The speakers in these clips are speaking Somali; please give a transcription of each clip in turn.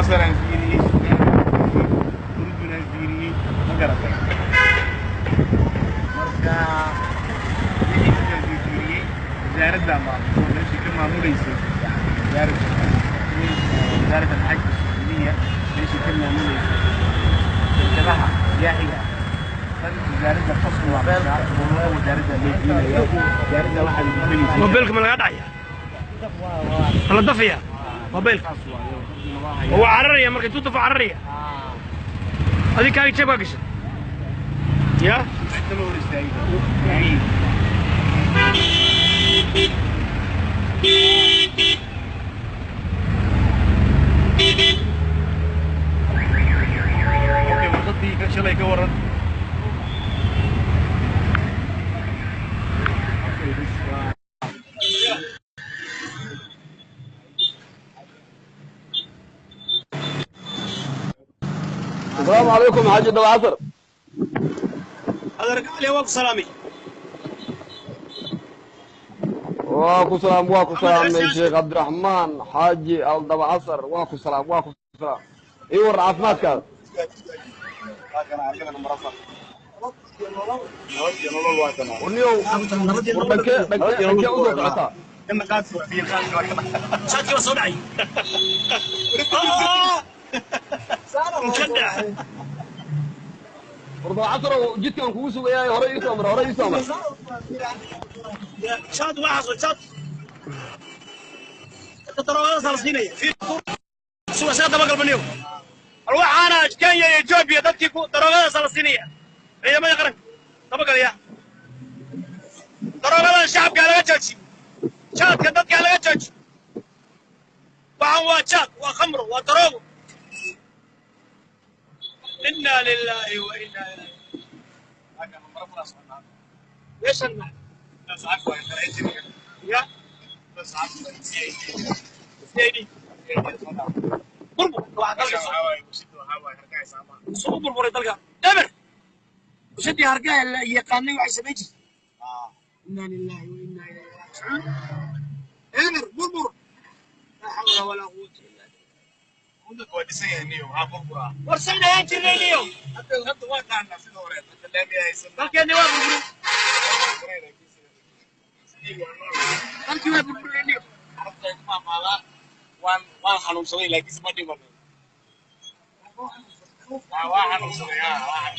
مصر الفيري أردن الفيري ما قرأت مركا يجي الفيري زيارة دامام ونفسي كم موليسي زيارة الحج السعودية نفسي كم موليسي تبعها سياحية زيارة القصر وعبارة وزيارة الليبية زيارة واحد موليسي موبيلكم الغداية هلا ضفية موبيلك هو عررية مركز توطف عررية هذه كانت شبكة قشر يا السلام عليكم حاج ابو عصر. هذا رجع لي وقت سلامي واكو سلام يا شيخ عبد الرحمن حاجي ابو عصر. واكو سلام ايوه عافماتك هذا ونيو شاتي وصنعي مشدع برضو عصر جيت كان كوسو يا هري سمر شاد واحد شاد ترى صار سنين في سوى سنة بقى البنيو الواحد أنا كينيا إثيوبيا دتي ترى صار سنين هي ما يقرن طبقة يا ترى الشعب قال لا تجي شاد كدت قال لا تجي وهو شاد وخمر وتروج إنا لله وإنا إليه ليش أنا بس عفوا يا بس عفوا سيدي بربو واحد طلقة صوب بربو طلقة دبر وشدي هرقاء يقاني وعيسى بيجي إنا لله وإنا إليه راجعون دبر بربو لا حول ولا قوة إلا بالله عندك وديسيه اليوم بربو ورسلنا يا جري اليوم حتى واقعنا في دورين حتى لا بيها لكن أنا واقف أنت وين بربو اليوم عرفت ما مالا وان حنوصلي لكن ما دي ما واحد حنوصلي واحد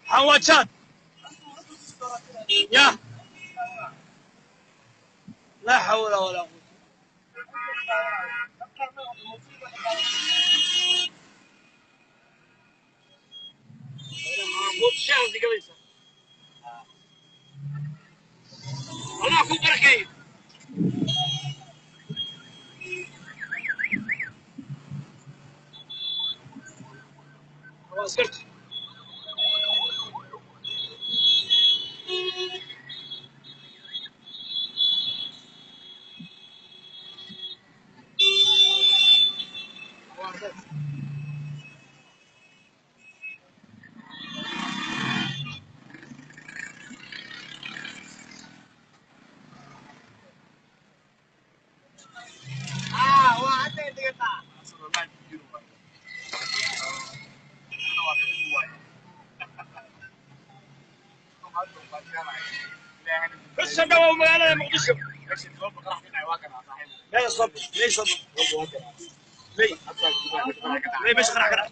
حواجات يا لا حول ولا قوة أنا أكون بركي وصلت بس أنا وأنا مقدسه لا صبر ليش صبر ليه ليه مش قرع قرع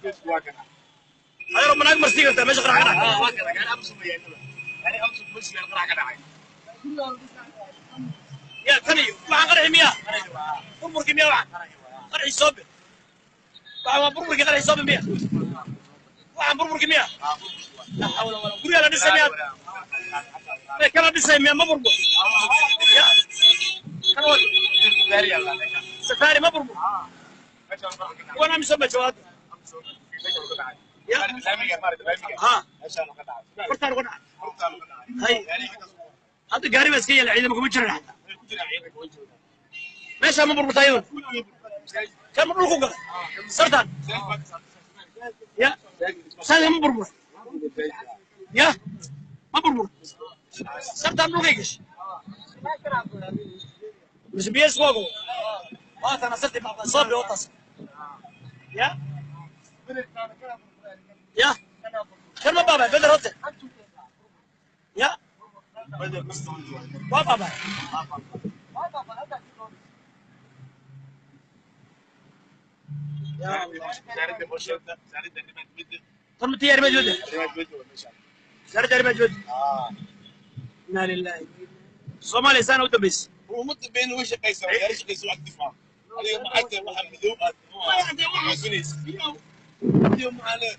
هاي ربنا أكبر ستيك أنت مش قرع قرع يعني أمس يعني أمس بس قرع قرع يا ثاني ما قرع مياه بربر كمية واحد قرع يصب بربر قرع يصب مياه واحد بربر كمية لا حول ولا قوة قولي أنا نسميها كان نسميها ما بربر يا كان ولي سفاري ما بربر وانا مسمى جواد يا ها فرتان قناع هاي هذا قاري بس كي العيد ما كمجرن حتى ليش ما بربط عيون كم بربط سرطان يا سالم ما بربط يا ما بربط سرطان نوكيش مش بيس فوقه انا صرت مع صوبي وطس يا يا كم بابا بدر هوت يا بابا يا طب تيار مجود زرد مجود انا لله صومالي سنه ودبس ومت بين وش قيصر يا ريش قيصر وقت دفاع اليوم حتى واحد مذوب اليوم على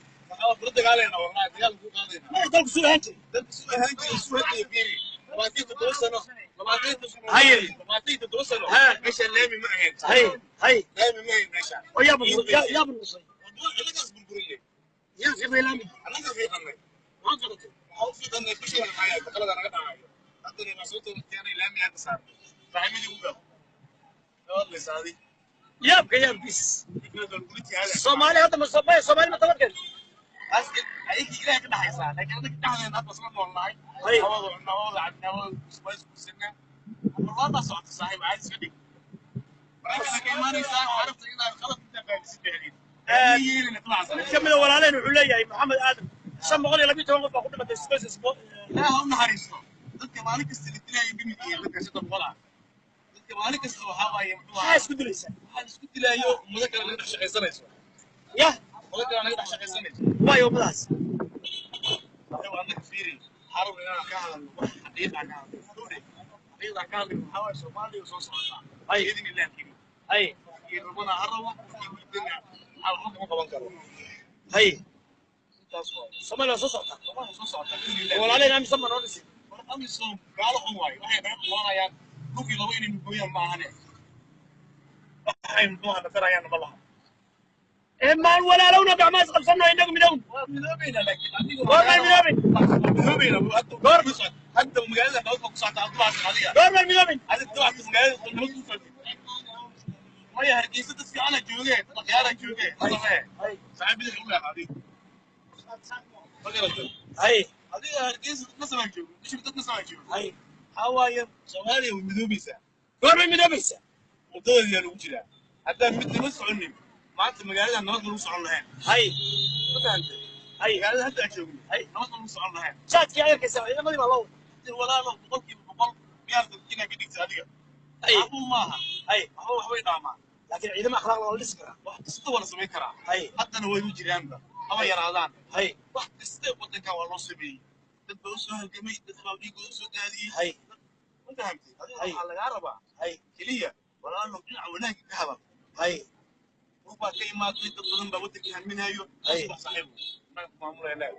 بردك علينا والله ديال فوق علينا ما يضل سوق انت دك سوق هنجي سوق يبيري لما تيجي تدوسنا لما تيجي تدوسنا ايش اللامي ما هي هي لامي ما هي ماشي ويا ابو يا ابو النصي انا قص بنقول لي يا اخي ما يلامي انا قص في قناه ما قلت او في قناه كل شيء معايا خلاص انا قاعد معايا حطني مسؤولته الثاني لامي هذا صار فاهمني وقف والله صادق يا بس الصومالي هذا من الصومالي ما توكل أسكت هيك إلى كده حيصير لكن أنا كنت أحنا نبص من والله نوضع عندنا كويس بسنة والله ما صعد صاحب عايز كده ولكن كمان يساعد عرفت إذا خلص أنت فاهم سبحانه هي اللي نطلع كمل ولا علينا وحليا محمد آدم سمى غني لبيته وقف أخذ ما تسبس لا هم حريصون ذلك مالك استلتنا يجي إيه ذلك شيء طبعا ذلك مالك استوى هواي حاس كده لسه حاس كنت لا يوم مذكر اللي نحشق يسنة يا مذكر اللي نحشق يسنة ما يوم ناس أيوة عندك فيري حرب أنا كان حديث عن حديث عن كان حوالي سومالي وصوص أي بإذن الله كذي أي ربنا عروا يقول الدنيا على الحكم ما كمان كانوا أي الصومالي وصوص ولا علينا مسمى نونسي أمي صوم قالوا حمواي واحد ما يعني لوكي لو إني مقويا ما هني واحد مدوها نفر يعني بالله إما ولا لو نبع ما خلصنا إنكم منهم مذوبين لكن دور حتى مجالس أنا صعد أطلع السعودية دور المدوبين هذا تروح مجالس ما يهرجيس تسكي أنا جوجي طيارة جوجي أي صعب لي أقول لك هذه أي هذه هرجيس مثلا جوجي مش بتتنسى جوجي أي هواي سوالي ومذوبيسة دور المدوبين ودول يا لوجلا حتى مثل نص عني ما أنت مجالس أنا نص عنها أي أي قال هذا أشوفه أي نص عنها شات يا أخي سوي ما دي ما لو ولا لو بقولك بقول بيعرف كنا كده سادية أي أبو ماها أي هو هو يدعمه لكن إذا ما أخلاق ولا لسكرة واحد استوى سمي كرا أي حتى لو يجي جنبه أما يرادان أي واحد استوى وتنكا والله سبي تدوس له الجميع تدخل يقول سود هذه أي أنت فهمتي هذه على العربة أي كلية ولا إنه بنع وناك كهبة أي وبا كي ما تطلب بودك منها يو أصبح صاحبه ما مأمور هنا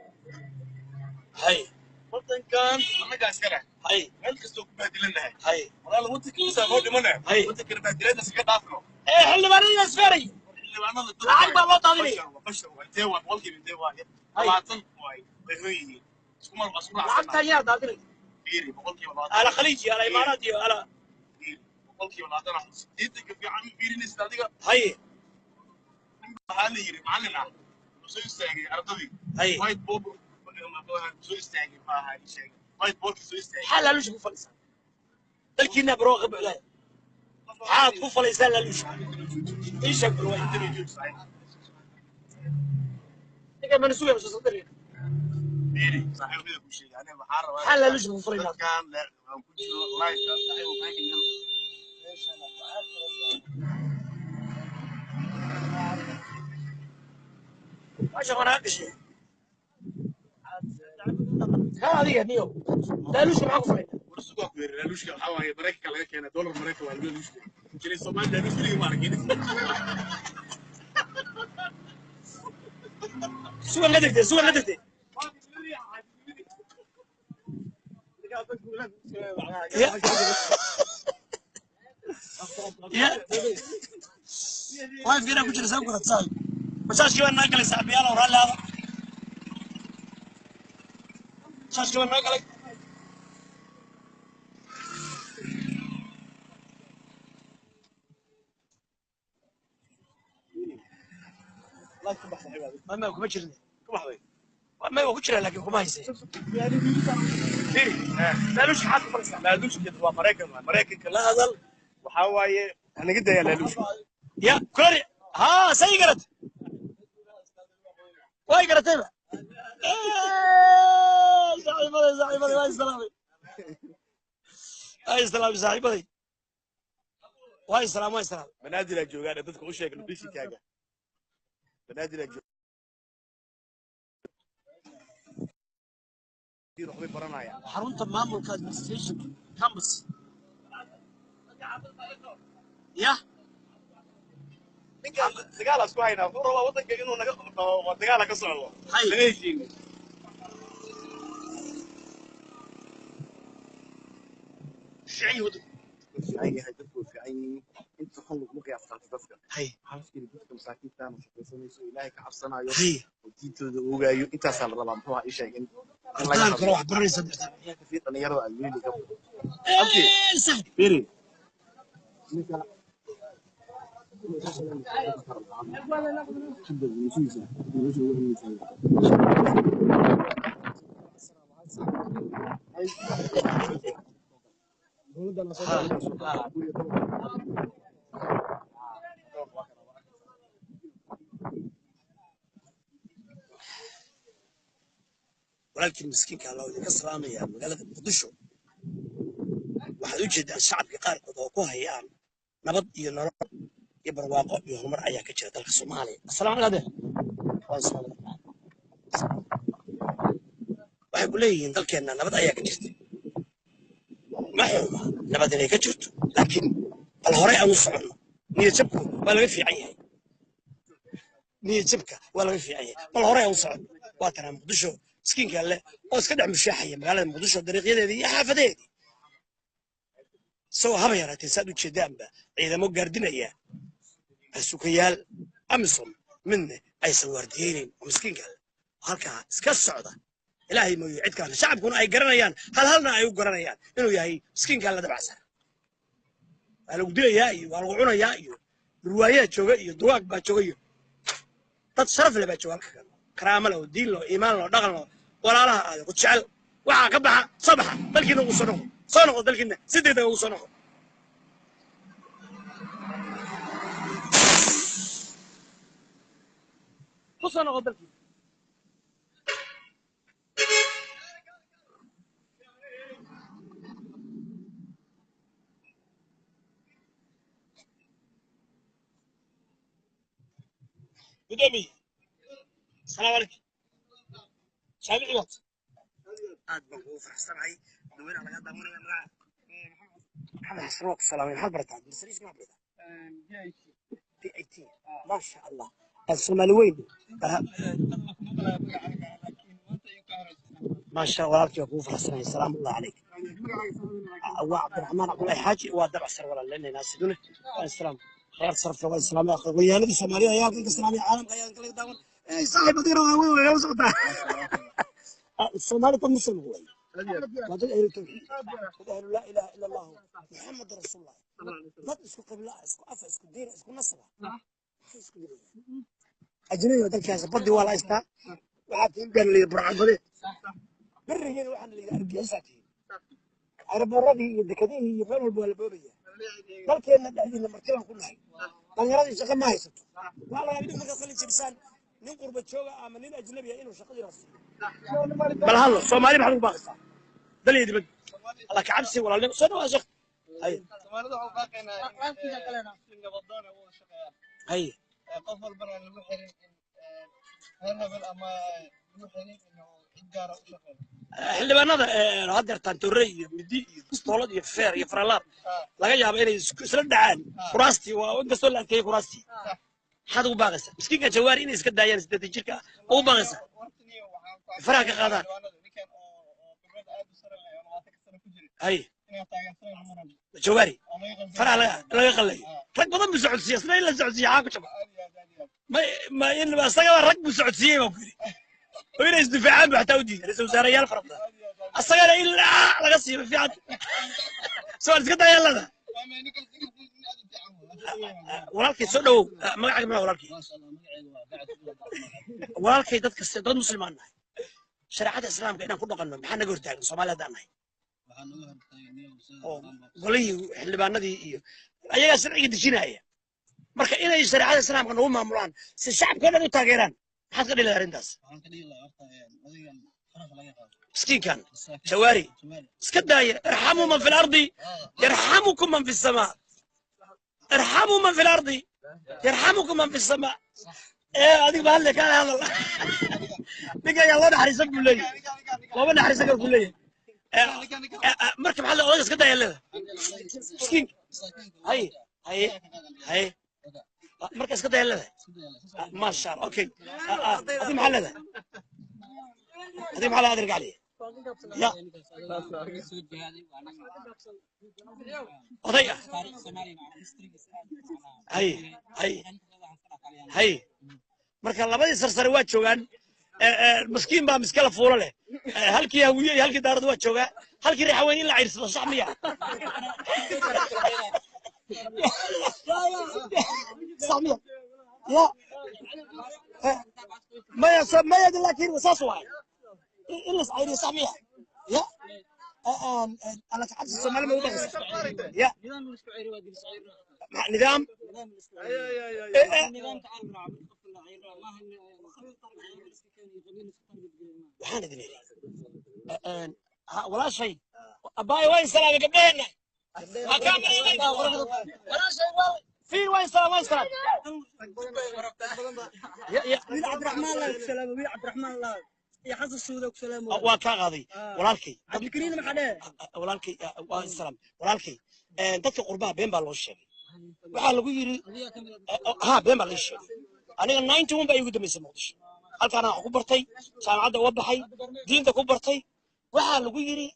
أي وطن كان أنا قاعد كره أي هل كستوك بهدلنا أي ولا لو وطن كيسا غودي منه أي وطن كنا بهدلنا سكت عفنه إيه حل مريض أسفري العقبة الله تعالى بشر والديوان والكي من ديوان أي. طلعت واي بهوي سكمر مسؤول العقبة تانية دادري بيري بقولكي والله على خليجي على إماراتي على بيري بقولكي والله أنا جدك في عمي بيري نستاديك هاي هذا يري معلنا وسوي استاجي أرضي هاي وايت بوب سوي استاجي ما هاي شيء وايت بوب سوي استاجي حال لوش بفلسان تلكينا بروغب عليه عاد بفلسان لوش إيش أقول واحد إيه ما نسوي مش صدرين بيري صاحب بيري كل شيء أنا بحارة حال لوش بفلسان كان لا كل شيء والله صاحب وفاكر ما أنا شيء هذه نيو لا لوش معك فايدة ورسوق بيري لوش حواي بريك على كنا دولار بريك ولا لوش كل الصومال ده لوش ليه ماركين سوى قدرتي سوى قدرتي واقف هنا كنت نسوي كرة تساوي مساج كمان ناكل السعبيان ورا هذا مساج كمان ناكل الله يكبح صاحبي ما كم بشرني كبح ما هو كشري لكن كم هيسي لالوش حد فرس laaluush kid waa maraykanka la hadal waxa waaye aniga daya laaluush يا كوري ها سيجرت واي قرتيبه صاحبي واي سلامي واي سلامي صاحبي واي سلام واي سلام banaadir ay joogaan dadka u sheeg locationkaaga banaadir ay joogaan waxbay baranayaan حرونت مامولك ادمنستريشن كامبس يا ninkaan dagaal isku haynaa wuxuu rabaa waddanka inuu naga qabto dagaal ka socdo Hay. laga heshiin شيء ودو fiican yahay dadku way fiican yihiin inta xun laguma qiyaas qaato dadka هي waxaa fiiri dadka masaakiintaan oo shaqaysanayso ilaahay ka cabsanayo هي oo diintooda ogaayo intaasaa la rabaa muxuu ahaa ii sheeg in الان كل واحد برا يصدق fi dhalinyarada ay weeli ka سهل fiiri ولكن مسكين كان لو يكسر يا مقالة مقدشو waxaad u jeedaa shacabka qaarkood oo ku hayaan nabad iyo nolol iyo barwaaqo iyo horumar ayaa ka jira dalka Soomaaliya. Assalaamu calaykum. waxay ku leeyihiin dalkeena nabad ayaa ka jirta. Ma xuma nabad inay ka jirto laakiin bal horey aan u socono. Niyad jabku waa laga fiican yahay. niyad jabka waa laga fiican yahay. bal horey aan u socono. waa tana Muqdisho miskiinka leh oo iska dhex mushaaxaya magaalada Muqdisho dariiqyadeeda iyo xaafadeeda. سو هبا يرى تنساد وشدامبا إذا مو قاردينيا السكيال أمسهم منه أي سوارديين ومسكين قال هالكا سكا السعودة إلهي ما يعد كان الشعب كون أي قرنيان هلنا أي قرنيان إنه ياهي مسكين قال لدى بعسر قالوا قدية ياهي والغعونة ياهي روايات شوغي دواق با شوغي تتصرف اللي با شوغي كرامة له دين له إيمان له دغل له ولا لها هذا قد شعل وعا كبحة صبحة بلكي نغو صنوه صنوه دلكنا سيدي نغو صنوه وصنوه دلكنا قدامي السلام عليكم شامل عوض aad baan kugu faraxsanahay daweyne laga daawanaya magaca محمد حسن وقت السلام عليكم حضرتك بسريش ما بيدا بي اي تي ما شاء الله الصومالي وين ما شاء الله عليك يا فراس سلام الله عليك وعبد الرحمن عبد الله حاجي ودرع سر ولا لنا ناس دونه السلام خير صرف الله السلام يا اخي ويا نبي الصوماليه يا اخي السلام يا عالم قيان كل داون صاحب ديره وين يا صوت الصومالي كم مسلم هو ما تقول أهل لا إله إلا الله محمد رسول الله ما تسكو قبل اسكو أفا اسكو دين اسكو نصبة اسكو دين أجنبي ودل كاسة بدي ولا إستا وحتى يمكن اللي برعان بدي برهين وحن اللي أرجعساتي عرب الربي يدكديه يفعلوا البوالبوبية بلكي أن الدعين المرتبة كلها قال يرادي شغل ما يسطو والله يبدو مكا خلي جبسان ننقر بتشوغا أما نين أجنبي إنو شغل راسي بل هلا صومالي بحلو باقصة دل يدي بد الله كعبسي ولا لين صدوا أشخ هاي هاي قفل برا المحرم هرب الأما المحرم إنه إدارة وشغل حلي بنادا هادر تانتوري مدي اسطولد يا فير يا فرالات laga yaabo inay isla dhacaan kuraasti waa in kasoo laakay kuraasti xad u baaqaysa miskiinka jawaari inay iska daayaan sidii jirka u baaqaysa faraha ka qaadaan hay jawaari faraha laga qalay rag badan bu socodsiya isna ila socodsiya xaq jaba ma in asaga rag bu socodsiya ma kuri وين يدفعان بحتاودي رئيس وزراء يا الفرق الصغيرة إلا لا قصي في عاد سؤال كده يلا ده ولكن سؤال ما عجبنا ولكن ولكن تذكر ضد مسلمان شريعة الإسلام كأننا كنا قلنا محنا قرتاج صومالي دانه waxaan uga hortagay niyow sida أو Qur'aan baa قليه اللي بندي أيها شرعية دشينا هي marka inay shariicada islaamka nagu maamulaan si shacabka dhan u taageeraan maxaad ka dhili lahayd arrintaas waxaan ka dhigi lahaa horta adigan faraha laga qaado miskiinkan jawaari iska daaya irxamuu man fi lardi yarxamukum man fi samaa irxamuu man fi lardi yarxamukum man fi samaa adiga ba hadle kaala hadal ninka ayaa loo naxariisan buu leeyahay looba naxariisan kar buu leeyahay marka maxaa odaga iska daaya leeda miskiinka hay hay hay marka iska daya leedahay ما شاء الله اوكي هذه محلها هذه محلها ادرك عليه يا قضيه هي marka labadii sarsare waa joogan miskiin baa miskala fuula leh halkii hawiye halkii daarad waa jooga halkii riixaweyn in la ciirsado sax miya صح مية يا ما يد لكن وساس واحد إلا صعيدي صح مية يا أنا تحدث الصومالي ما بغص يا نظام nidaam tacaal raac وحنا دنيري ولا شيء أباي وين سلام قبلنا ولا شيء في وين سلام وين سلام يا عبد الرحمن الله سلام وي عبد الرحمن الله يا حظ السوداء سلام وكا غادي ولالكي عبد الكريم ما حدا ولالكي السلام ولالكي dadka qurbaha been baa loo sheegay waxa lagu yiri ha been baa la sheegay aniga 91 baa igu dambeysay muqdisho halkaan aan ku bartay jaamacadda uga baxay diinta ku bartay waxa lagu yiri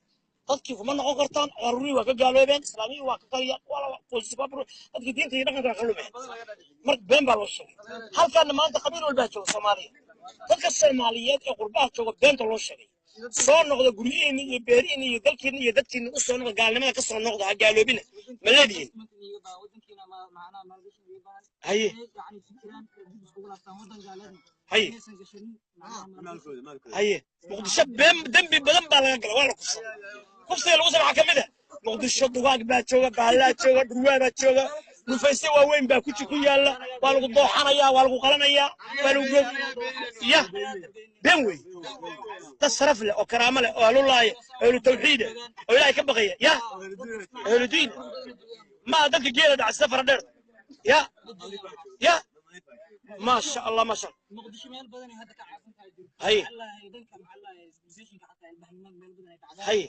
dadkii kuma noqon kartaan caruuri waa ka gaaloobeen islaamiyi waa ka qariya wala qoyska babro dadkii diinta iyo dhaqanka ka lumeen marka been baa loo sheegay halkaan maanta qabiil walba jooga Soomaaliya dadka Soomaaliyeed ee qurbaha jooga beenta loo sheegay soo noqda guriyeen iyo beeriin iyo dalkiin iyo dadkiin u soo noqda gaalnimada ka soo noqda ha gaaloobina ma leediin haye haye haye muqdisho been dambi badan baa laga galay waa la kufsan kufsiga lagu sameeyaa kamida muqdisho dugaag baa jooga baalaa jooga dhurwaa baa jooga dhufayse waaweyn baa ku yaala waa lagu dooxanayaa waa lagu qalanayaa waa lagu ya been wey dad sharaf leh oo karaamo leh oo ahlullaahi ahlu tawxiid oo ilaahay ka baqaya ya ahlu diin ma dadka geela dhac safar dheer ya ya ما شاء الله ما شاء الله مقدشو مeel badan hada ka caafin tahay هي wallahi danka maxallaha positionka xataa ilbaxnimada meel badan ay tacdaan هي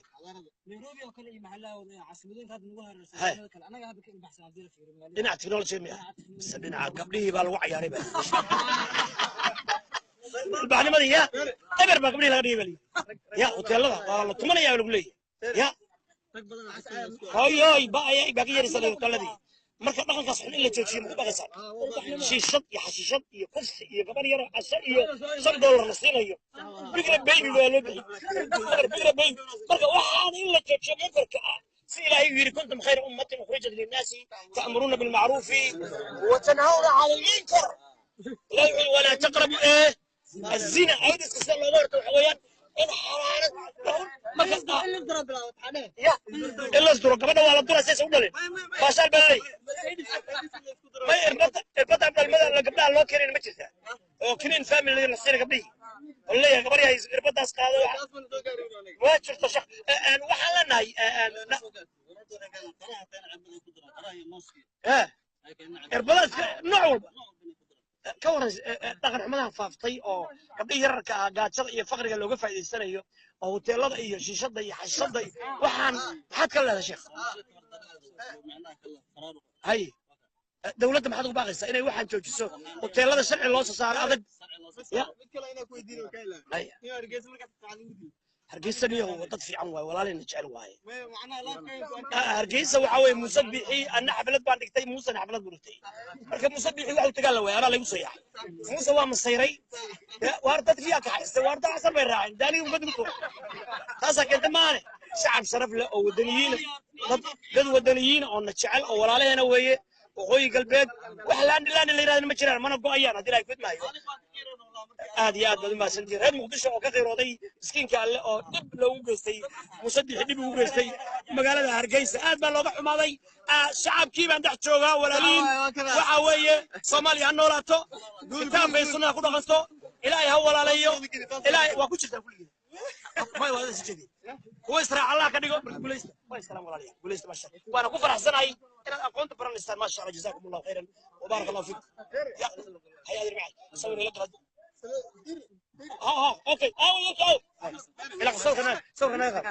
Nairobi oo kale iyo maxallaha wada caasimadooyinka hadda nagu هي hareersan kale anaga hadda ka ilbaxsan hadii la fiiriyo dhinaca technology ma bas dhinaca gabdhihii baa lagu ciyaaray baa ilbaxnimadii ya eber baa gabdhihii laga dhigay bali ya hoteelada waa la tumanayaa lagu leeyahay ya rag badan casaan هاي بقى ka yaraysan hoteeladii marka dhaqankaas xun in la joojiyo ma baqaysan shiishad iyo xashiishad iyo kufsi iyo gabar yar casho iyo $100 la siinayo bigla baby waa loo bixiyay bigla baby marka waxaan in la joojiyo munkarka ah si ilaahay yiri kuntum khayra ummatin ukhrijat lin-naasi ta'muruna bil ma'ruf wa tanhauna 'anil munkar ولا تقربوا الزنا عيد السنه لو مرت وحويان ان حرارة ما كسبها يا الا صدر قبل ولا دور اساس ودلين ما شاء بالله ما البطل عبد المدى اللي قبلها لو كرين ما جرتها او كرين فاميلي اللي نصير قبلي والله يا قبل هي البطل قاده ما شفت شخ انا waxaan leenahay البلاس نوع walba ka waran dhaqan xumadaha faaftay oo gabdhihii yararka ah gaajada iyo faqriga looga faa'iideysanayo oo hoteelada iyo shiishada iyo xashada waxaan maxaad ka leedahay sheekh hay dawladda maxaad ugu baaqaysaa inay waxaan joojiso hoteelada sharci loo soo saaro adag ya hargeysa niyo dad fiican waay walaalina jecel waay hargeysa waxa way musabixi ana xaflad baan dhigtay muuse xaflad buu dhigtay marka musabixi waxa uu tagaa la way ana lagu soo yahay muuse waa masayray waar dad fiican ka haystay waar dad asal bay raacin daani u badmito taasa keenta maane shacab sharaf leh oo wadaniyiin dad wadaniyiin oo na jecel oo walaalahena weeye waqooyi galbeed wax laan la yiraahdo ma jiraan mana go'ayaan hadii ay fidmaayo aad iyo aad baad u mahadsantihiin reer muqdisho oo ka qiirooday miskiinka alle oo dhib loogu geystay musadixi dhib ugu geystay magaalada hargeysa aad baa looga xumaaday shacabkii baan dhex joogaa walaaliin waxa weeye soomaaliya ha noolaato kitaabka iyo sunnaha ku dhaqanto ilaahay ha walaalayo ilaahay waa ku jirtaa kulligeed may wada si jeedi kuwa israac allah ka dhigo marka guuleysta waa salaam walaaliya guuleysta ma sha Allah waana ku faraxsanahay inaad aqoonta baranaysaan ma sha Allah jazaakumullahu khairan wa barakallahu fiik ya hayadir macay sawir ila qad اوكي لا صورنا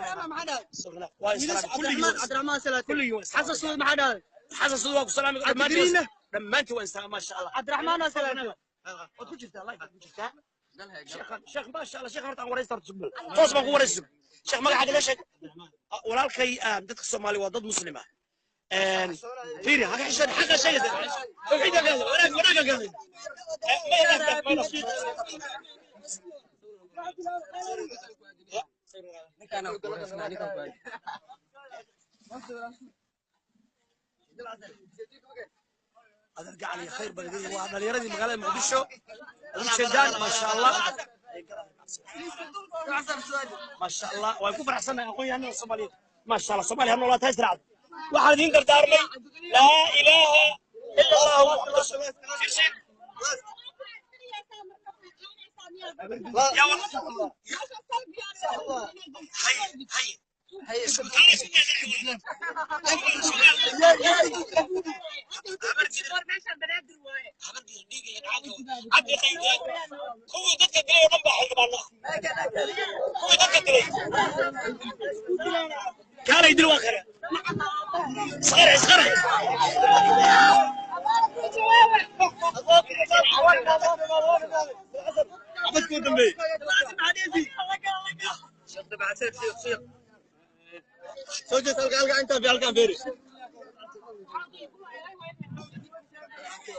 عبد الرحمن سلاتي كل يوم حسن صوت ما حدا حسن صوت سلام لما انت وانسان ما شاء الله عبد الرحمن سلاتي وجبت الله وجبتها شيخ ما شاء الله شيخ horta aan wareysta subul toos baan ku wareysan sheekh magaca la sheeg walaalkay dadka Soomaali waa dad muslim ah fiiri haga xishan xaqa sheegay tawxiid ka wanaag ka هذا رجع لي خير بلدي وهذا اللي يردي مقالة مقدشو الشجان ما شاء الله ما شاء الله ويكون أحسن أخوي أنا الصومالي ما شاء الله الصومالي هم والله تزرع واحد ينقر دارمي لا إله إلا الله محمد رسول الله يا والله هي كان يدير اخر صغير صغير عبد كودم بي شيخ تبع شيخ سوجت القلقه انت في القلقه فيري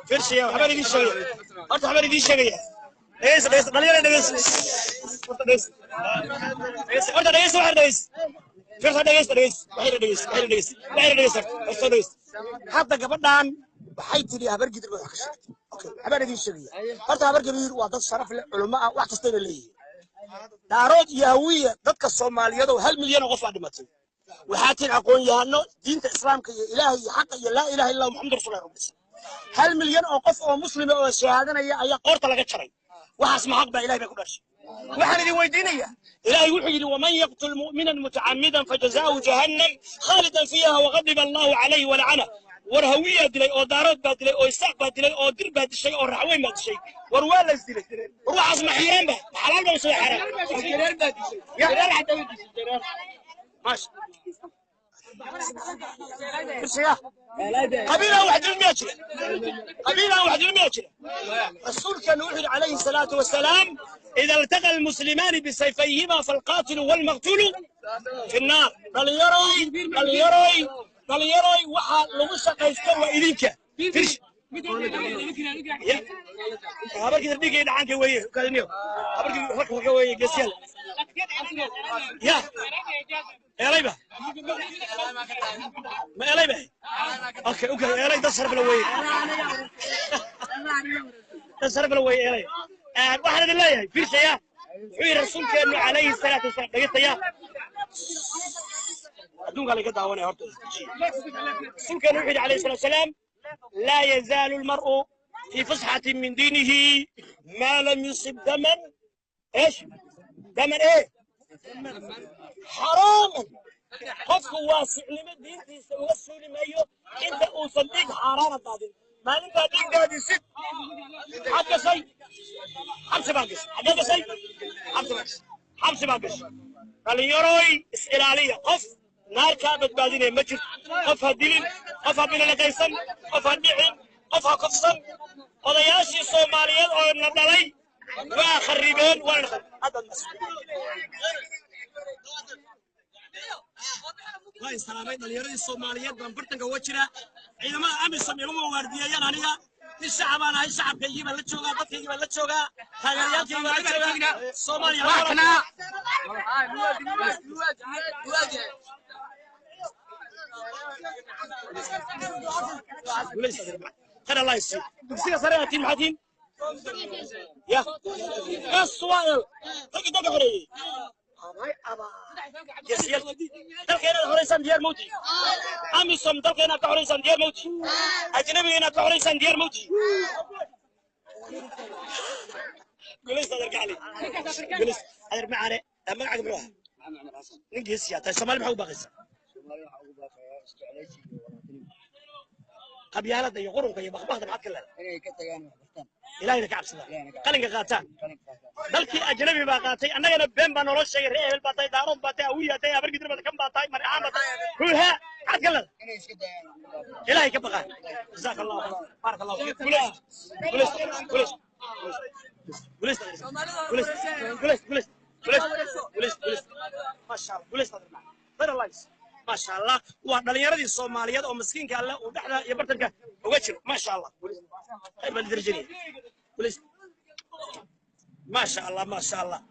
فيرشي وحبالي دي الشغله انت حبالي دي الشغله ايش بس دليل دغس انت دغس واحد دغس فيرش دغس واحد دغس حتى gabadhan waxay tiri habar gidir wax ka sheegtay okay habar idin sheegay horta habar gidir waa dad sharaf leh culimo ah wax kasta leeyahay daarood iyo hawiye dadka Soomaaliyeed oo 1 milyan oo qof ah dhimatay waxaa tiin aqoon yahano diinta islaamka iyo ilaahay iyo xaq iyo la ilaaha illa muhammad rasuulullaahi 1 milyan oo qof oo muslim ah oo shahaadanaya ayaa qoorta laga jaray waxaas ma xaq baa ilaahay ku dhashay waxaan idin weydiinaya ilaahay wuxuu yiri waman yaqtul mu'minan muta'ammidan fajazaa'u jahannam khalidan fiha wa ghadiba Allahu alayhi wa la'ana warhawiya dilay oo daarood baa dilay oo isaaq baa dilay oo dir baa dishay oo raxweyn baa dishay war waa la isdilay waxaas ma xiyaan ba xalaal baa soo xaraam jireer baa dishay ya xataa jireer ماشي قبيلة واحد المية قبيلة واحد المية الرسول كان يقول عليه الصلاة والسلام إذا التقى المسلمان بسيفيهما فالقاتل والمقتول في النار قال يروي وحا لغشة يستوى إليك فرش هبرك ترديك إذا عنك ويه كالنيو هبرك ويه قسيال يا ريبة ما يا ريبة اوكي يا ريبة تصرف الوي تصرف الوي يا ريبة واحد الله في شيء في رسول كان عليه الصلاة والسلام دقيقة يا أدون قال كده وانا هرت رسول كان عليه الصلاة والسلام لا يزال المرء في فسحة من دينه ما لم يصب دما ايش دما ايه حراما قفك واسع لما دينتيسا uga suuli maayo inta uusan dhig xaaraana daadin maalinta dhiggaadi sid xagga shay xabsi baa gashay xagga shay xabsi baa gashay dhalinyarooy is ilaaliya qof naar kaa badbaadinaya ma jirto qof ha dilin qof ha bilalaqaysan qof ha dhicin qof ha kufsan odayaashii Soomaaliyeed oo na dhalay waa kharibeen waa hadda way salaamay dhalinyarada Soomaaliyeed baan bartanka wajira ciidamada amisom igu waardiyayaan aniga shacabana ay shacabkayga la joogaa dadkayga la joogaa taageerayaalkayga la joogaa Soomaaliya waxna خير الله يسلمك دكسيga sare atiin maxatiin يا السؤال رجع دقة حرية أباي أبا يسير دلكينا حريسان ديار موتي أميسوم دلكينا كحريسان ديار موتي أجنبينا كحريسان ديار موتي قوليس هذا رجع لي قوليس هذا معنا ما عقب روح نجلس يا ترى سمال محو باقيس قبيالة يقولون كي بخبخ معك كلها إلهي لك عبسنا قلنا قاتان dalkii ajnabi baa qaatay annagana been baa nolol sheegay reer hebel baatay daarood baatay awiyatay abar gidir baad kan baatay marxaan baatay ruuha xad galad ilaahay ka baqaan jazakallahu barakallahu fiik ما شاء الله ودلنيردي Soomaaliyeed oo miskiinka alle oo dhaxda iyo bartanka uga jiro ma sha Allah ay bal dirjini ما شاء الله ما شاء الله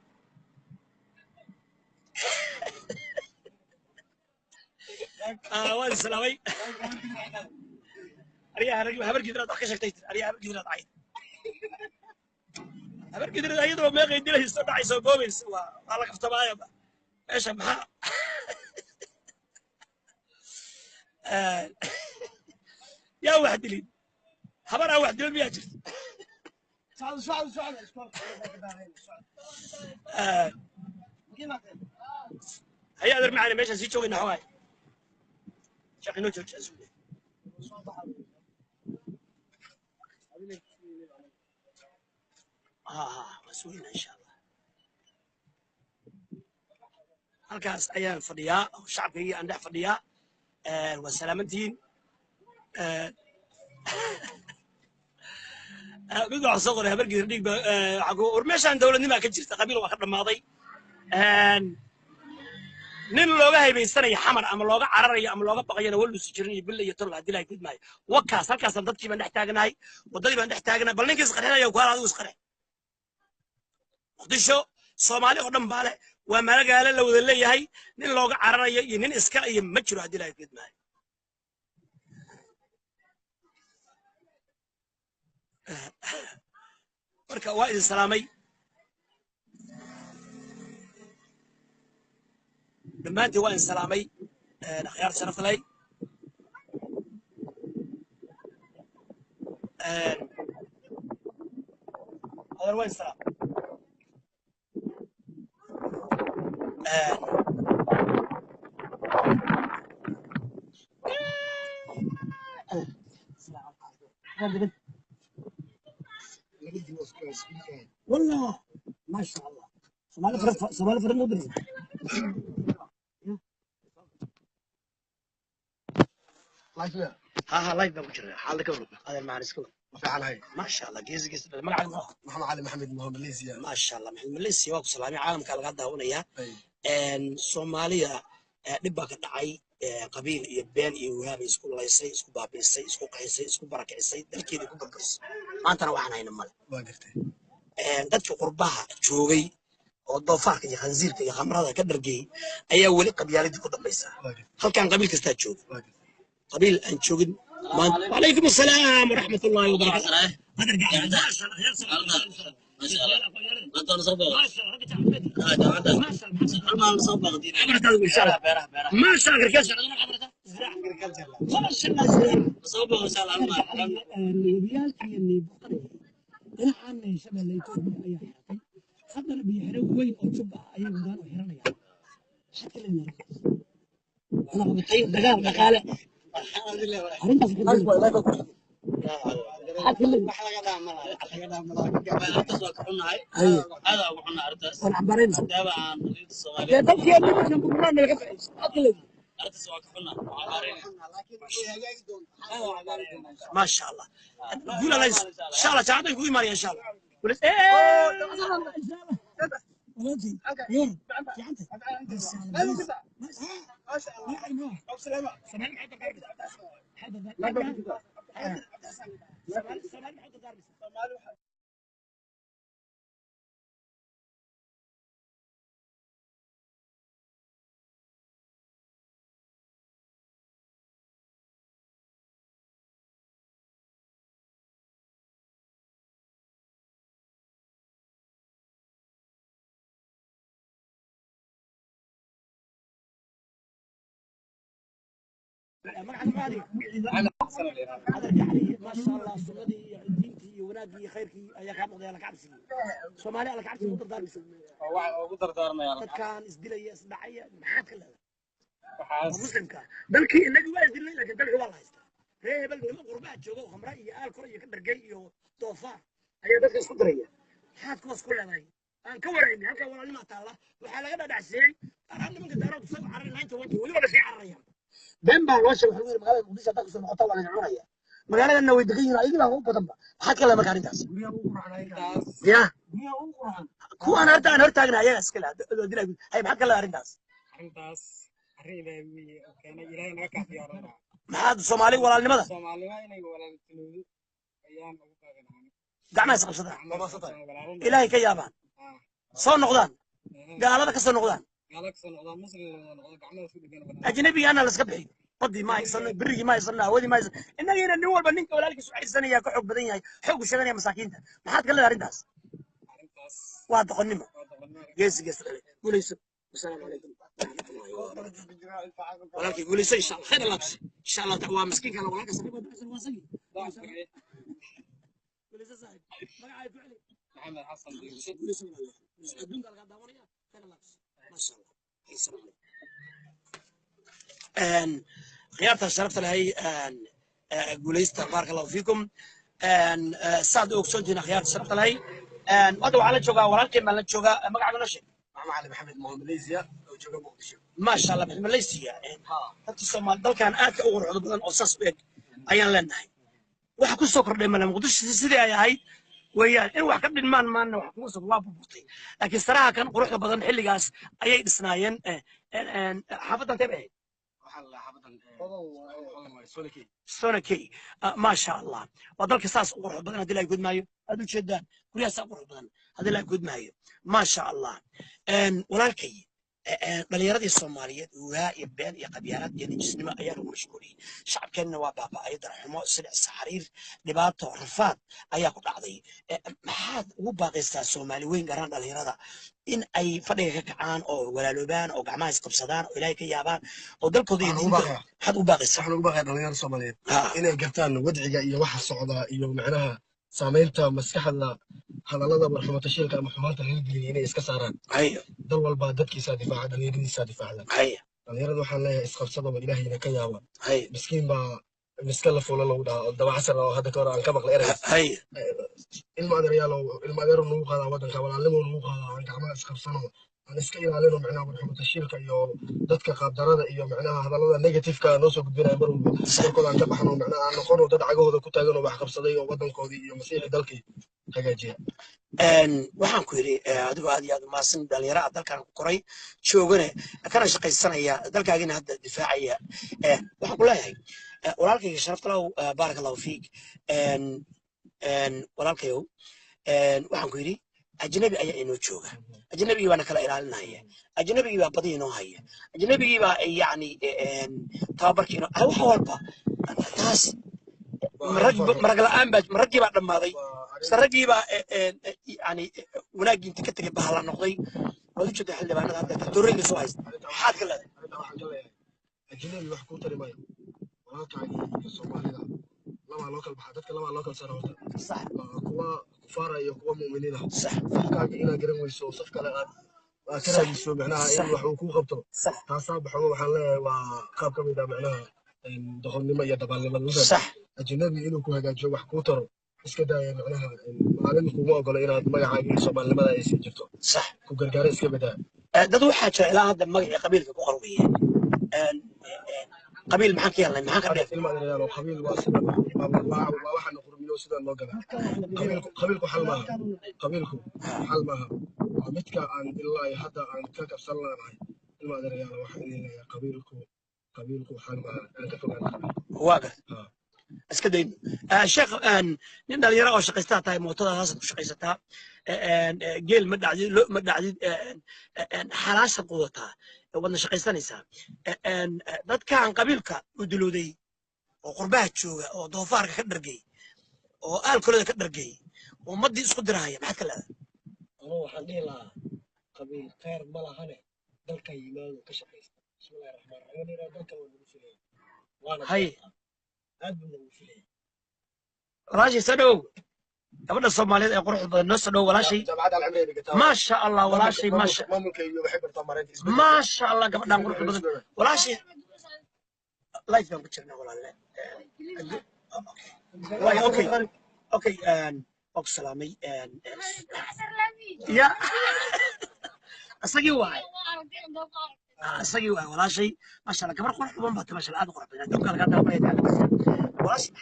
وين السلامي أريها رجل هبر قدرة دخش كتير أريها هبر قدرة عيد هبر قدرة عيد وما يقدر يستطيع يسوي بوميس والله كفت معايا إيش محا يا واحد لي خبرها واحد لي بيجي سؤال هيا أدر معنا ماشي زي شوي نحواي شاقي نوجه جزولي مسؤولين إن شاء الله halkaas ayaan fadhiyaa shacabkayga aan dhex fadhiyaa waa salaamantiin mid waxaa soo qoray habargiir dhig war meeshaan dowladnimaa ka jirta qabiil waa ka dhammaaday nin looga haybaysanaya xamar ama looga cararayo ama looga baqayana waluusi jirin iyo billa iyo tol haddii lahay gudmaayo wakaas halkaasaan dadkii baan dhex taagnahay waddadii baan dhex taagnahay bal ninkii isqarxinaya ku hal adigu isqarxe muqdisho soomaali oo dhan baa leh waa magaalo la wada leeyahay nin looga cararayo iyo nin iska iyo ma jiro haddii lahay gudmaayo marka waa idin salaamay dhammaantiin waa idin salaamay akhyaar sharaf leh هذا وين سلام والله ما شاء الله سمال فرد مدرس ها لايف بكره حالك هذا مع رزقه ما شاء الله قيس الملعب محمد علي محمد ماليزيا ما شاء الله محمد ماليزيا واقف سلامي عالم كان قاعد هونيا ان صوماليا دبا كدعي qabiil iyo been iyo waab isku laysay isku baabiisay isku qaysay isku barakicisay dalkeedii ku burburisay maantana waxaan hayna male waa gartay dadkii qurbaha joogay oo doofaarka iyo khansiirka iyo khamrada ka dhargay ayaa weli qabyaaladii ku dambaysa halkan qabiil kasta jooga qabiil aan joogin وعليكم السلام ورحمة الله وبركاته هذا ما شاء الله انت نصبغ ما شاء الله ما شاء الله ما نصبغ دينا ما شاء الله ما شاء الله كيف ما شاء الله نصبغ ان شاء الله الريال اللي بقري انا عن شبه اللي يكون اي حاجه خضر بيحرق وين وتشبع اي ودان وحرنيا حتى لنا انا بطيب دقاله ما شاء الله قول الله ان شاء الله تعالى يقول ما ان شاء الله قول ايه magacaaga maadiga أنا حسن اللي هذا هذا يعني ما شاء الله سنتي دينتي وناجي خيركي يا كان مقضي لك عبسي سومالي لك عبسي ودر دار بس وقدر دارنا يا رب كان isdilaya isdhacaya maxaad ka leedahay وحاس muslimka dalkii inagu waa isdilay laakiin dalka waa la haystaa ree hebel nima qurbaha jooga oo khamra iyo aalkor iyo ka dhargay iyo doofaar ayaa dadka isku diraya maxaad kuwaas ku leedahay aan ka warayni halka walaalnima taalla waxaa laga dhadhacsiyey araan nimanka daarood soo carray 91 weliba la sii cararayaan been baa loo sheegay waxa magaalada muqdisho hadda kusoo noqota waa laga cunaya magaaladana way degan yihiin ayagii baa ugu badanba maxaad ka leedahay marka arrintaas ya kuwaan horta aan hortaagna ayaga iska leh dilay hay maxaad ka leedahay arrintaas أنتاس أريد أن كان إلهي نكح في أرضنا maxaad soomaali walaalnimada Soomaali waa inay walaaltinimadu ayaan ugu qaadanaa gacmaha is qabsadaan ilaahay ka yaabaan soo noqdaan gaalada ka soo noqdaan gaalaksan oo muslim oo gacmaha isku dhigan ajnabiga ana la iska bixiyo qodii ma haysan birigi ma haysan awoodi ma haysan inagina nin walba ninka walaalkiisu haysanaya ka xog badan yahay xog u sheeganaya masaakiinta maxaad ka leedahay arrintaas arrintaas waa doqonnimo waa doqonnimo geesi geesi guulayso assalaamu calaykum walaalkii guulayso insha allah khayr allah insha allah waa miskiinka la walaalka saxiibada waa sagi guulayso saaxiib magacay ku celi maxamed xasan diirshe guulayso adduunka laga daawanaya khayr allah ma sha allah assalaamu calaykum khiyaarta sharafta lahay guulaysta baaraka allahu fiikum saad ogsoontihiin khiyaarta sharafta lahay hadda waxaa la joogaa walaalkeen baan la joogaa magacaaga noo sheeg محمد علي محمد ماليزيا وجوجا مقدشو ما شاء الله بحب ماليزيا dadka Soomaal dalkan aadka u quruxda badan oo saas u eg ayaan leenahay waxa ku soo kordhay mana muqdisho sidii ay ahayd weeyaan in wax ka dhinmaan maana wax ku soo waa burburtay laakiin saraha kan quruxda badan xilligaas ayay dhisnaayeen xaafadan tabe وحال حبطا sonakey ma sha Allah waa dalka saas u quruxda badan hadii la gud maayo aad u jeedaan guryaha saas u quruxda badan hadii la gud maayo ma sha Allah walaalkay dhalinyaradii Soomaaliyeed waa iyo been iyo qabyaalad iyo nijisnimo ayaa lagu mashquuliyay shacabkeenna waa baaba'ay darxumo sida xariir dhibaato rafaad ayaa ku dhacday maxaad ugu baaqaysaa Soomaali weyn garan dhalinyarada in ay fadhiga ka kacaan oo walaaloobaan oo gacmaha is qabsadaan oo ilaahay ka yaabaan oo dalkooda iyo diinta maxaad ugu baaqaysaa waxaan ugu baaqayaa dhalinyarada Soomaaliyeed inay gartaan wadciga iyo waxa socda iyo macnaha saamaynta maskaxda hadallada marxuumata shilka ama xumaanta laga geliyay inay iska saaraan hayo dal walba dadkiisa difaaca dhalinyaradiisa difaaca hayo dhalinyarada waxaan leeyahay isqabsada oo ilaahayna ka yaaba hayo miskiin baa miska la fuula lagu dhahaa oo dabacasar oo hadda ka hor aan ka maqlay erayga hayo ilma adeeryaal oo ilma adeer nagu qaadaa waddanka walaalnimo nagu qaadaa aan gacmaha isqabsano aan iska ilaalino macnaha marxuumata shilka iyo dadka qaabdarada iyo macnaha hadallada negatifeka noo soo gudbinaya mar walba dalkooda aan ka baxno macnaha aan noqono dad cagahooda ku taagan oo wax qabsaday oo waddankoodii iyo masiixi dalkii hagaajiya waxaan ku yidhi adigoo aad iyo aad umahadsan dhalinyaro aad dalkan ku koray joogane kana shaqaysanaya dalkaagina hadda difaacaya waxaan ku leeyahay walaalkayga sharafta lahu baaraka allahu fiik walaalkayow waxaan ku yidhi ajnabi ayaa inoo jooga ajnabigii baana kala ilaalinaya ajnabigii baa badi inoo haya ajnabigii baa yani tababarkii inoo wax walba taas marag la'aan baa maraggii baa dhammaaday raggii baa yani wanaaggii inta ka tegay bahala noqday waad u jeeda xildhibaanada hadda dooreyga soo haysta maxaad ka leedahay ajnabi wax kuu tari maayo walaalkaagii iyo soomaalida labaa loo kala baxaa dadka labaa loo kala saara horta sax kuwa kufaara iyo kuwa mu'miniina sax safkaaga inaad garan weyso oo saf kale aad ka raadiso macnaha in wax uu kuu qabto sax taasaa baxo waxaan leeyahay waa qaab ka mid ah macnaha doqonnimo iyo dabaalnimo sax ajnabi inuu ku hagaajiyo wax kuu taro iska daaya macnaha maalin kuma ogolo inaad magacaaga iyo soomaalinimada ay sii jirto sax ku gargaara iska badaa dad waxaa jira ilaa hadda magacii qabiilka ku qorweye qabiil maxaan ka yeelnay maxaan ka dheef ilma adeeryaal oo qabiil waa sida waa waxaan qurmiyo sida loo gala qabiilku xal maaha qabiilku xal maaha waa midka aan ilaa hadda aan ka qabsan laanahay ilma adeeryaal waxaan leeyahay qabiilku xal maaha aan ka fogaan qabiilku waaga iska dayn sheekh nin dhalinyaro oo shaqaystaa tahay mootadaas ku shaqaysataa geel ma dhacdid xalaasha qudataa wadna shaqaysanaysaa dadkan qabiilka u dilooday oo qurbaha jooga oo doofaarka ka dhargay oo aalkolada ka dhargay oo ummadii isku dirahaya maxaad ka leedahay anuu waxaan dhihi lahaa qabiil khayr ma lahane dalka yimaado ka shaqaysta bismillahi raxmaan raxiim dalka waa lagu filayay هاي ولاشي سنو قبل الصوماليين يقولوا نص سنو ولاشي ما شاء الله ولاشي ما شاء ما شاء الله قبل نقول ولاشي لايف يوم بتشرنا ولا لا اوكي اوكي اوكي سلامي يا اسقي واي اسقي واي ولا شيء ما شاء الله قبل قرح ما بات ما شاء الله قرح بين دوك قاعد ولا شيء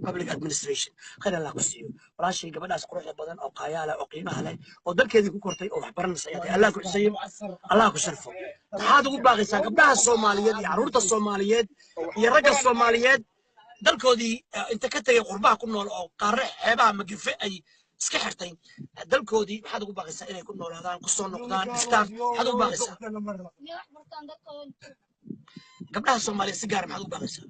public administration خير الله كسيو ولا شيء قبل ناس قرح بدن او قياله او قيمه له او dalkeedii ku kortay oo wax baranaysa Allah ku xisay Allah ku sharfo waxaad ugu baaqaysaa gabdhaha Soomaaliyeed iyo carruurta Soomaaliyeed iyo ragga Soomaaliyeed dalkoodii inta ka tagay qurbaha ku nool oo qaarre xeebaha magife ay iska xirtay dalkoodii waxaad ugu baaqaysaa inay ku noolaadaan ku soo noqdaan istaaf waxaad ugu baaqaysaa gabdhaha Soomaaliyeed si gaar maxaad ugu baaqaysaa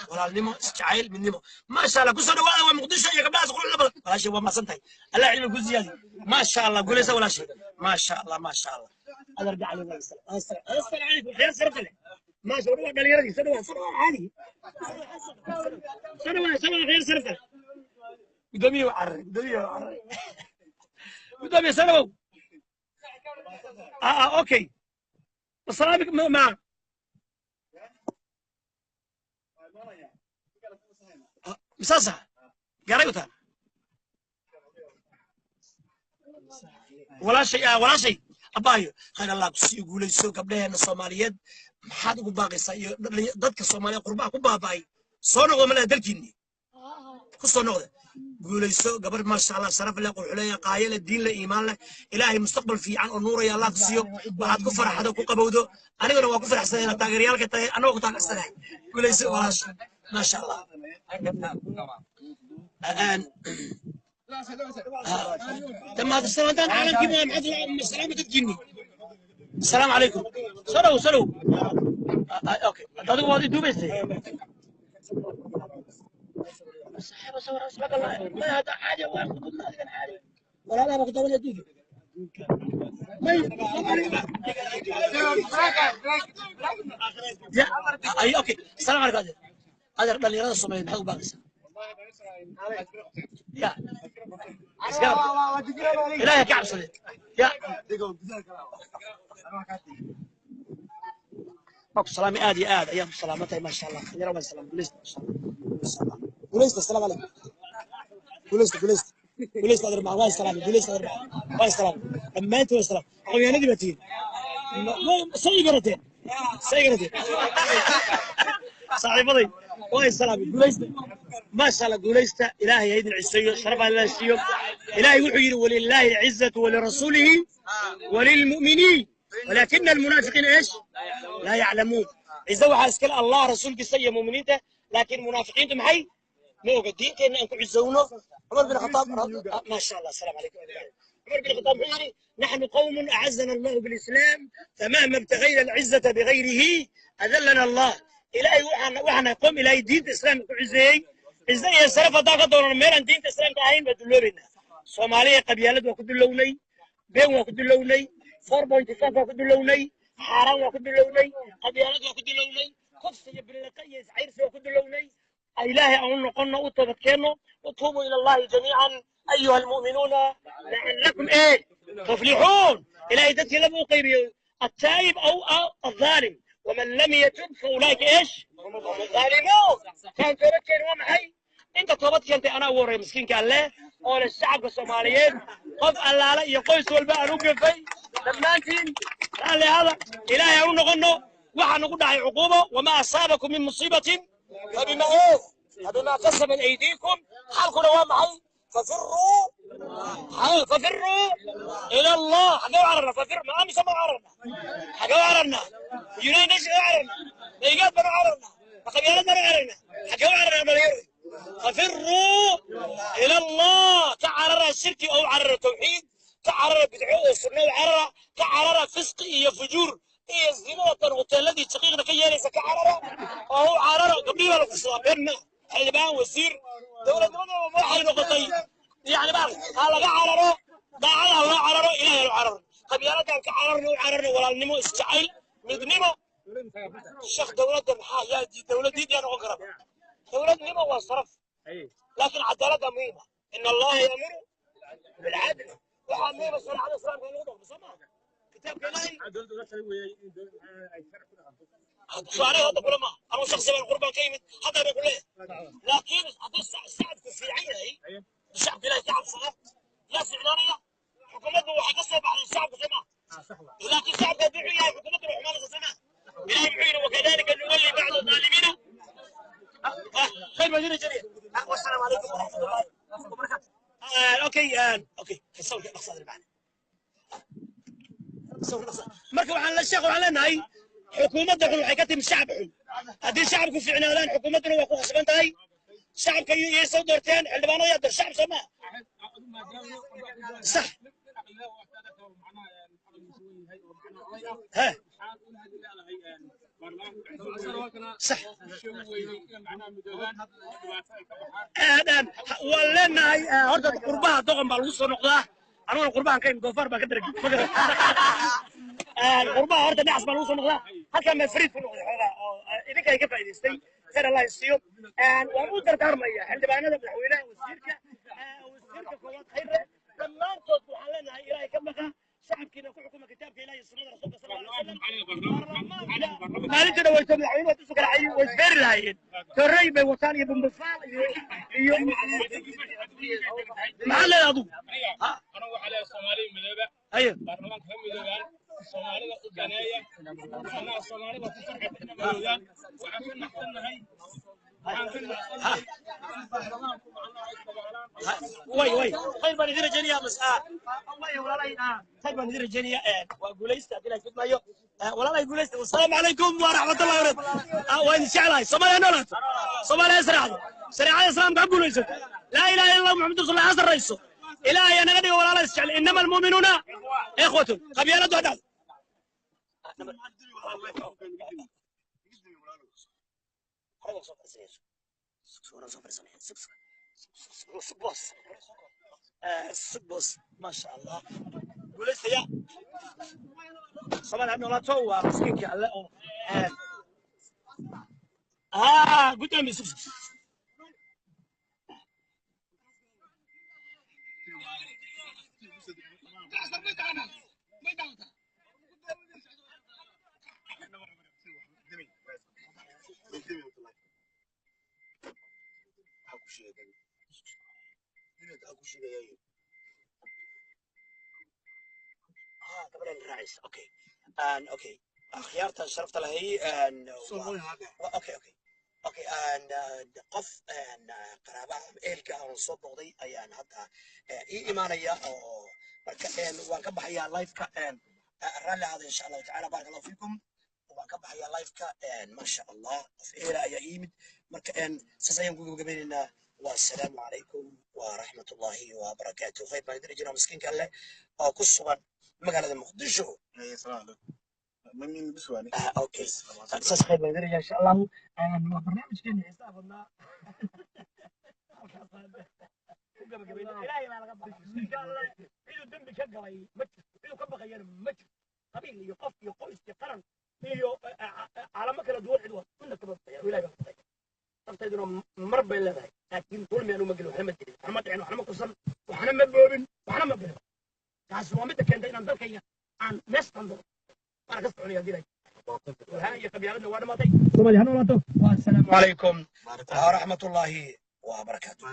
walaalnimo isjacayl midnimo ما شاء الله كسر ولا ومقدسه يا جماعه كل بلد ولا شيء ما سنتي الله يعلم كل زياده ما شاء الله قول ولا شيء ما شاء الله ما شاء الله انا ارجع على السلام السلام عليكم خير سرت لي ما شاء الله قال لي سنه عادي سنه غير سرت قدامي وعري قدامي سنه اوكي السلام عليكم مع مساسة قريتها ولا شيء أبايو خير الله يقول يسوق قبلها إن الصوماليات حد يقول باقي صي ضدك الصومالية قربا قبا باي صونو ومن هدلكيني خصونو يقول يسوق قبل ما شاء الله صرف له يقول عليه قايل الدين له إيمان له إلهي مستقبل في عن النور يا الله تسيو بعد كفر حدا كقبودو أنا أقول كفر حسين التاجريال كت أنا أقول تاج حسين يقول يسوق ما شاء الله الآن تم هذا السلام على كيما محد سلامة تجيني السلام عليكم سلو اوكي هذا هو دوبي صحيح بس اسمك الله ما هذا حاجه وقلنا هذا حاجه ولا انا بقدر ولا دقيقه اي اوكي السلام عليكم هذا دليل الصومالي محو باقي يا إلهي كعب صديق يا أبو سلامي آدي يا أبو سلامتي ما شاء الله يا رب السلام بوليست السلام عليكم بوليست هذا مع وايد سلام بوليست هذا وايد سلام أما أنت وايد سلام أخوي أنا دبتين سيجرتين صاحبي وايد سلام بوليست ما شاء الله بوليست إلهي يد العزة شرف الله السيوم إلهي وحي ولله العزة ولرسوله وللمؤمنين ولكن المنافقين ايش؟ لا يعلمون إذا وحاسكال الله رسولك السيء مؤمنين لكن المنافقين محي موجود الدين كأن أنكم عزونه عمر بن الخطاب ما شاء الله السلام عليكم عمر بن الخطاب حجري نحن قوم أعزنا الله بالإسلام فمهما ابتغينا العزة بغيره أذلنا الله إلهي وحنا قوم إلهي دين الإسلام عزي إزاي السلف هذا دور الميران دين الإسلام كاين بدلورنا صومالية قبيلة وكل لوني بين وكل لوني 4.5 وكل لوني حرام وكل لوني قبيلة وكل لوني خفص يبن لقيس عيرس وكل لوني إلهي أقول قلنا وتذكرنا وتوبوا إلى الله جميعا أيها المؤمنون لعلكم إيه تفلحون إلهي تتلبوا قيبي التائب أو الظالم ومن لم يتب فأولئك إيش؟ هم الظالمون كان توبتك ومحي أنت توبتك أنت أنا وري مسكين قال له أول الشعب الصوماليين قف الله لا يقيس والباء نوقف في لمانتين قال لي هذا إلهي أقول نقول وحن نقول على عقوبة وما أصابكم من مصيبة فبما إيه؟ فبما كسبت أيديكم حالكم ومحي ففروا إلى الله حقوا عرنا ففروا ما أمي سموا عرنا حقوا عرنا يونان نشأوا عرنا إيجاد بنوا عرنا قبيلة بنوا عرنا حقوا عرنا بليري ففروا إلى الله كعرر الشرك أو عرر التوحيد كعرر بدعوة السنة وعرر كعرر فسق إيه فجور إيه الزنا والذي تقيقنا كي يليس كعرر وهو عرر قبيلة القصابين حلبان وزير دولة ما حل نقطي يعني بقى قال عرره ضاع الله عرره إلهي عرره قبيلة كان كعررنا ولا النمو استعيل مدنمو الشيخ دولة محا يا دولة دي أنا أقرب دولة نمو وصرف لكن عدالة مهمة إن الله يأمر بالعدل وعميم الصلاة على الإسلام كان يوضع بسمع كتاب كلاي سؤالي هذا كل ما أنا شخص من القربان كيمة هذا بقول له لكن هذا السعد في عينه الشعب كلاي شعب صغير يا سعلانية حكومته وحقصها بعد الشعب سمع لكن الشعب يدعي يا حكومته وحمالة سمع لا يبعين وكذلك نولي بعض الظالمين خير مدينة جريء والسلام عليكم ورحمة الله وبركاته اوكي صوت الاقصى اللي بعد صوت الاقصى مركب على الشيخ وعلى ناي حكومتنا waxay ka tim shacab xun hadii shacabku fiicnaadaan xukuumaduna waa ku khasban tahay shacabka ay soo doorteen xildhibaanada yada shacab sama صح ها صح آدم ولنا هرت قربها دقن بالوصل نقطة أنا القربان كاين قفار بقدر القربها هرت نعس بالوصل نقطة هكذا ما فريد في النقطة إذا كان كيف يستوي خير الله يستوي ومدر كارمية عند بعنا بالحويلة والسيركة كوات خير لما صوت وحلنا إلهي كم شعب كنا كل حكومة كتاب إلهي الصلاة رسول صلى الله عليه وسلم ما لنت لو يسمع عيون وتسوق العيون ويسبر العين تريب وثاني بمبصال يوم ما له أبو أنا وعلى الصومالي مذهبة أيوه برنامج هم مذهبة الصومالي الجناية أنا الصومالي بتصرف إحنا مذهبة وعشان نحن هاي وي خير بني ذي الجنية مساء الله ولا لا خير بني ذي الجنية وأقول يستأذن لك ما يو ولا لا يقول يستأذن والسلام عليكم ورحمة الله وبركاته وين شعلي صومالي نولد صومالي أسرع سريع الإسلام قبل يسوع لا إله إلا الله محمد رسول الله حسن رئيسه إلهي أنا غني ولا لا يستعل إنما المؤمنون إخوة قبيلة هذا بص ما شاء الله قولت يا صباح انه لا تو مسكينك قدامي طبعا الرئيس اوكي خيارته شرفت له هي اوكي قف قرابه eelka aan soo boqday ayaan hadda iimaanaya oo marka waan ka baxayaa live-ka rally hada insha Allah ta'ala barakallahu fiikum waan ka baxayaa live-ka ma sha Allah qof eela ayaa yimid marka saasayaan ku gabagabeynaa والسلام عليكم ورحمة الله وبركاته خير ما يدري جنا مسكين قال له أو كسبان مقالة مقدشو من بسواني أوكي أساس خير ما يدري إن شاء الله برنامج كان حساب الله إن شاء الله إلو دم بشقة متر إلو كم بغير متر قبيل يقف يقول استقرن إلو على مكان دول عدوان كنا كبر يا ولاي بقى تقدروا مربى لنا لكن كل ما نوم قالوا محمد محمد يعني وحنا مقصر وحنا مبوبين وحنا مبوبين كاس وامتك كان دينا ندلك عن ناس تنظر انا قصت عليا دي وهاي قبيلتنا وانا ما تي والسلام عليكم ورحمه الله وبركاته